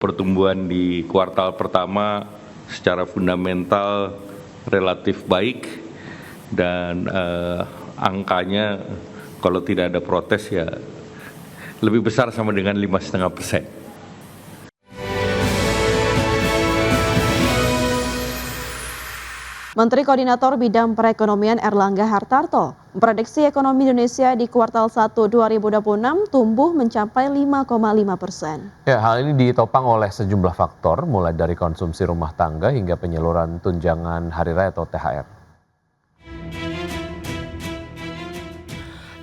Pertumbuhan di kuartal pertama secara fundamental relatif baik dan angkanya kalau tidak ada protes ya lebih besar sama dengan 5,5%. Menteri Koordinator Bidang Perekonomian Erlangga Hartarto memprediksi ekonomi Indonesia di kuartal 1 2026 tumbuh mencapai 5,5%. Ya, hal ini ditopang oleh sejumlah faktor, mulai dari konsumsi rumah tangga hingga penyaluran tunjangan hari raya atau THR.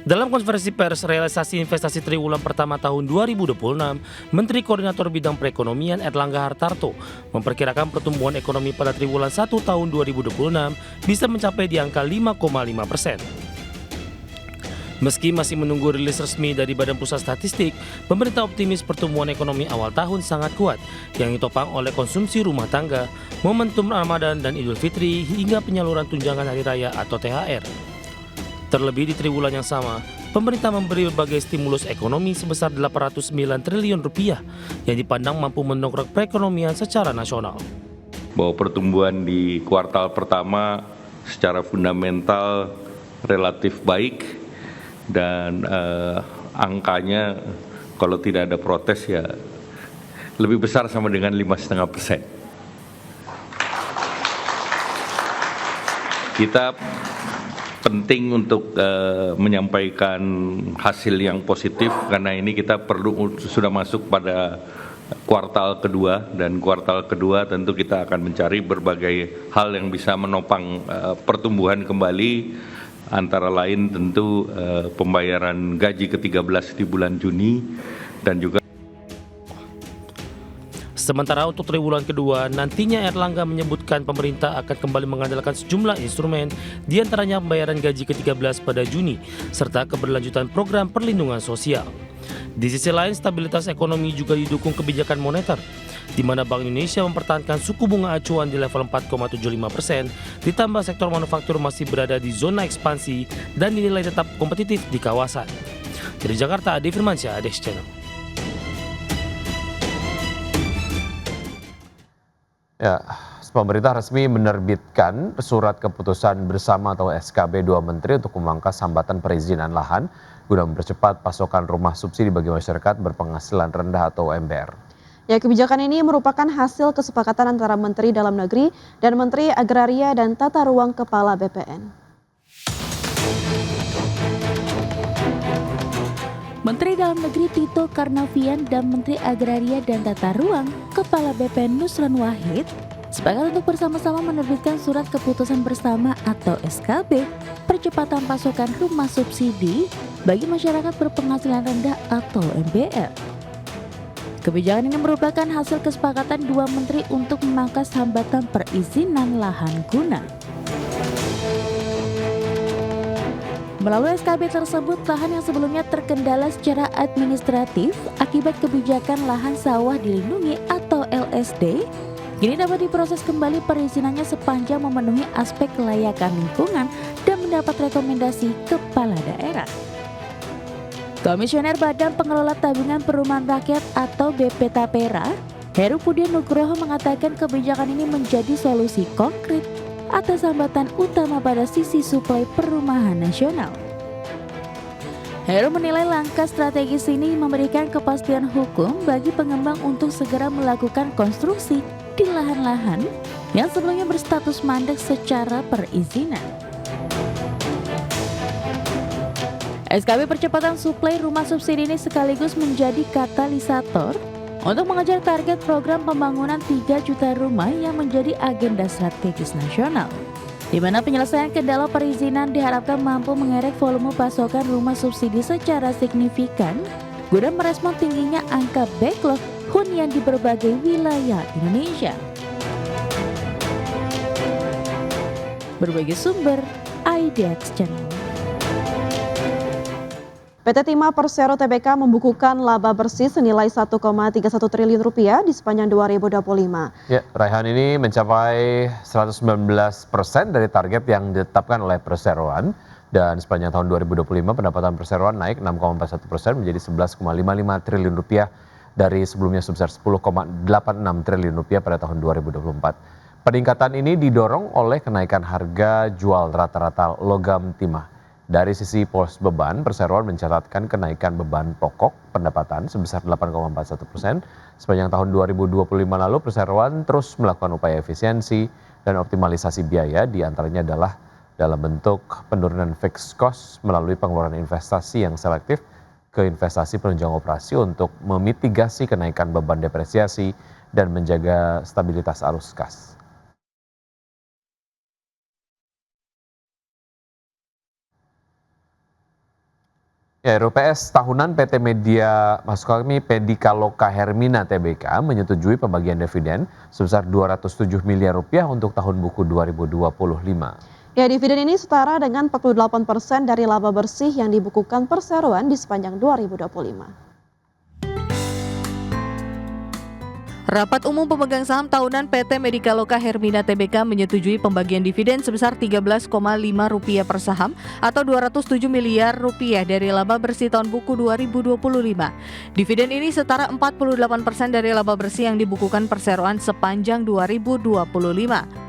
Dalam konferensi pers realisasi investasi triwulan pertama tahun 2026, Menteri Koordinator Bidang Perekonomian Erlangga Hartarto memperkirakan pertumbuhan ekonomi pada triwulan 1 tahun 2026 bisa mencapai di angka 5,5%. Meski masih menunggu rilis resmi dari Badan Pusat Statistik, pemerintah optimis pertumbuhan ekonomi awal tahun sangat kuat yang ditopang oleh konsumsi rumah tangga, momentum Ramadan dan Idul Fitri hingga penyaluran tunjangan hari raya atau THR. Terlebih di triwulan yang sama, pemerintah memberi berbagai stimulus ekonomi sebesar 809 triliun rupiah yang dipandang mampu mendongkrak perekonomian secara nasional. Bahwa pertumbuhan di kuartal pertama secara fundamental relatif baik dan angkanya kalau tidak ada protes ya lebih besar sama dengan 5,5%. Kita penting untuk menyampaikan hasil yang positif karena ini kita sudah masuk pada kuartal kedua dan kuartal kedua tentu kita akan mencari berbagai hal yang bisa menopang pertumbuhan kembali, antara lain tentu pembayaran gaji ke-13 di bulan Juni dan juga. Sementara untuk triwulan kedua, nantinya Erlangga menyebutkan pemerintah akan kembali mengandalkan sejumlah instrumen, diantaranya pembayaran gaji ke-13 pada Juni, serta keberlanjutan program perlindungan sosial. Di sisi lain, stabilitas ekonomi juga didukung kebijakan moneter, di mana Bank Indonesia mempertahankan suku bunga acuan di level 4,75%, ditambah sektor manufaktur masih berada di zona ekspansi dan dinilai tetap kompetitif di kawasan. Dari Jakarta, Ade Firmansyah, Adex Channel. Ya, pemerintah resmi menerbitkan surat keputusan bersama atau SKB 2 Menteri untuk memangkas hambatan perizinan lahan guna mempercepat pasokan rumah subsidi bagi masyarakat berpenghasilan rendah atau MBR. Ya, kebijakan ini merupakan hasil kesepakatan antara Menteri Dalam Negeri dan Menteri Agraria dan Tata Ruang Kepala BPN. Menteri Dalam Negeri Tito Karnavian dan Menteri Agraria dan Tata Ruang Kepala BPN Nusron Wahid sepakat untuk bersama-sama menerbitkan surat keputusan bersama atau SKB percepatan pasokan rumah subsidi bagi masyarakat berpenghasilan rendah atau MBR. Kebijakan ini merupakan hasil kesepakatan dua menteri untuk memangkas hambatan perizinan lahan guna. Melalui SKB tersebut, lahan yang sebelumnya terkendala secara administratif akibat kebijakan lahan sawah dilindungi atau LSD, kini dapat diproses kembali perizinannya sepanjang memenuhi aspek kelayakan lingkungan dan mendapat rekomendasi kepala daerah. Komisioner Badan Pengelola Tabungan Perumahan Rakyat atau BP Tapera, Heru Pudian Nugroho mengatakan kebijakan ini menjadi solusi konkret atas hambatan utama pada sisi suplai perumahan nasional. Heru menilai langkah strategis ini memberikan kepastian hukum bagi pengembang untuk segera melakukan konstruksi di lahan-lahan yang sebelumnya berstatus mandek secara perizinan. SKB percepatan suplai rumah subsidi ini sekaligus menjadi katalisator untuk mengejar target program pembangunan 3 juta rumah yang menjadi agenda strategis nasional, di mana penyelesaian kendala perizinan diharapkan mampu mengerek volume pasokan rumah subsidi secara signifikan guna merespon tingginya angka backlog hunian di berbagai wilayah Indonesia. Berbagai sumber, IDX Channel. PT Timah Persero Tbk membukukan laba bersih senilai 1,31 triliun rupiah di sepanjang 2025. Ya, raihan ini mencapai 119% dari target yang ditetapkan oleh perseroan, dan sepanjang tahun 2025 pendapatan perseroan naik 6,41% menjadi 11,55 triliun rupiah dari sebelumnya sebesar 10,86 triliun rupiah pada tahun 2024. Peningkatan ini didorong oleh kenaikan harga jual rata-rata logam timah. Dari sisi pos beban, perseroan mencatatkan kenaikan beban pokok pendapatan sebesar 8,41%. Sepanjang tahun 2025 lalu, perseroan terus melakukan upaya efisiensi dan optimalisasi biaya, di antaranya adalah dalam bentuk penurunan fixed cost melalui pengeluaran investasi yang selektif ke investasi penunjang operasi untuk memitigasi kenaikan beban depresiasi dan menjaga stabilitas arus kas. Ya, RUPS tahunan PT Media Medika Loka Hermina Tbk menyetujui pembagian dividen sebesar 207 miliar rupiah untuk tahun buku 2025. Ya, dividen ini setara dengan 48% dari laba bersih yang dibukukan perseroan di sepanjang 2025. Rapat Umum Pemegang Saham Tahunan PT Medika Loka Hermina Tbk menyetujui pembagian dividen sebesar Rp13,5 per saham atau Rp207 miliar dari laba bersih tahun buku 2025. Dividen ini setara 48% dari laba bersih yang dibukukan perseroan sepanjang 2025.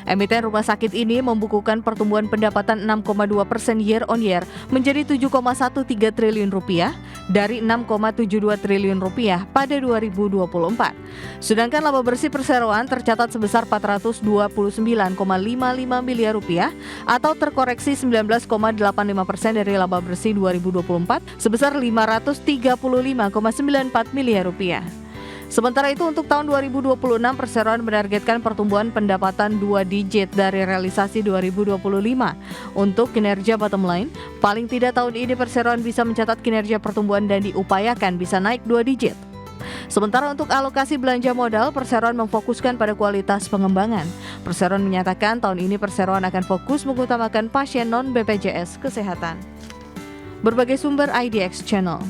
Emiten rumah sakit ini membukukan pertumbuhan pendapatan 6,2% year on year menjadi Rp7,13 triliun dari Rp6,72 triliun pada 2024. Sedangkan laba bersih perseroan tercatat sebesar Rp429,55 miliar atau terkoreksi 19,85% dari laba bersih 2024 sebesar Rp535,94 miliar. Sementara itu untuk tahun 2026 perseroan menargetkan pertumbuhan pendapatan 2 digit dari realisasi 2025. Untuk kinerja bottom line, paling tidak tahun ini perseroan bisa mencatat kinerja pertumbuhan dan diupayakan bisa naik 2 digit. Sementara untuk alokasi belanja modal, perseroan memfokuskan pada kualitas pengembangan. Perseroan menyatakan tahun ini perseroan akan fokus mengutamakan pasien non-BPJS Kesehatan. Berbagai sumber IDX Channel.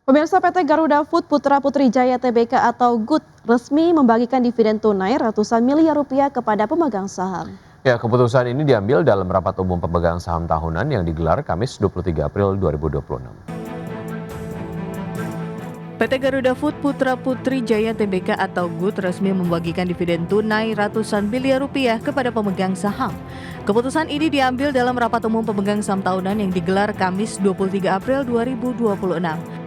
Pemirsa, PT Garuda Food Putra Putri Jaya Tbk atau GUT resmi membagikan dividen tunai ratusan miliar rupiah kepada pemegang saham. Ya, keputusan ini diambil dalam rapat umum pemegang saham tahunan yang digelar Kamis 23 April 2026. PT Garuda Food Putra Putri Jaya Tbk atau GUT resmi membagikan dividen tunai ratusan miliar rupiah kepada pemegang saham. Keputusan ini diambil dalam rapat umum pemegang saham tahunan yang digelar Kamis 23 April 2026.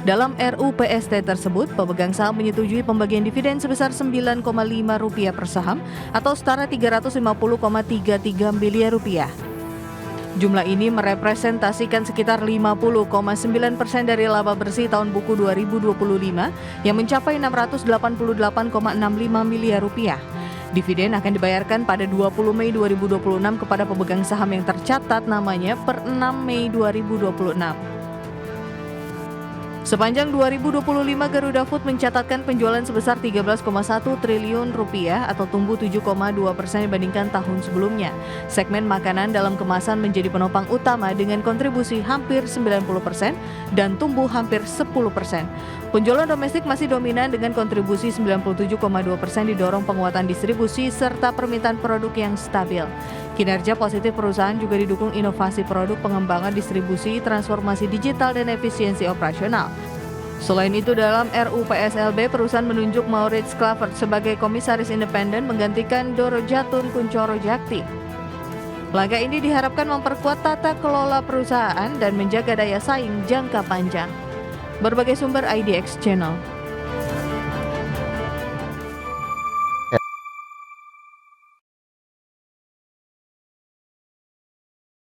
Dalam RUPST tersebut, pemegang saham menyetujui pembagian dividen sebesar Rp9,5 per saham atau setara Rp350,33 miliar. Jumlah ini merepresentasikan sekitar 50,9% dari laba bersih tahun buku 2025 yang mencapai Rp688,65 miliar. Dividen akan dibayarkan pada 20 Mei 2026 kepada pemegang saham yang tercatat namanya per 6 Mei 2026. Sepanjang 2025, Garuda Food mencatatkan penjualan sebesar Rp13,1 triliun atau tumbuh 7,2% dibandingkan tahun sebelumnya. Segmen makanan dalam kemasan menjadi penopang utama dengan kontribusi hampir 90% dan tumbuh hampir 10%. Penjualan domestik masih dominan dengan kontribusi 97,2% didorong penguatan distribusi serta permintaan produk yang stabil. Kinerja positif perusahaan juga didukung inovasi produk, pengembangan distribusi, transformasi digital, dan efisiensi operasional. Selain itu, dalam RUPSLB, perusahaan menunjuk Maurits Klavert sebagai komisaris independen menggantikan Doro Jatun Kuncoro Jakti. Langkah ini diharapkan memperkuat tata kelola perusahaan dan menjaga daya saing jangka panjang. Berbagai sumber IDX Channel.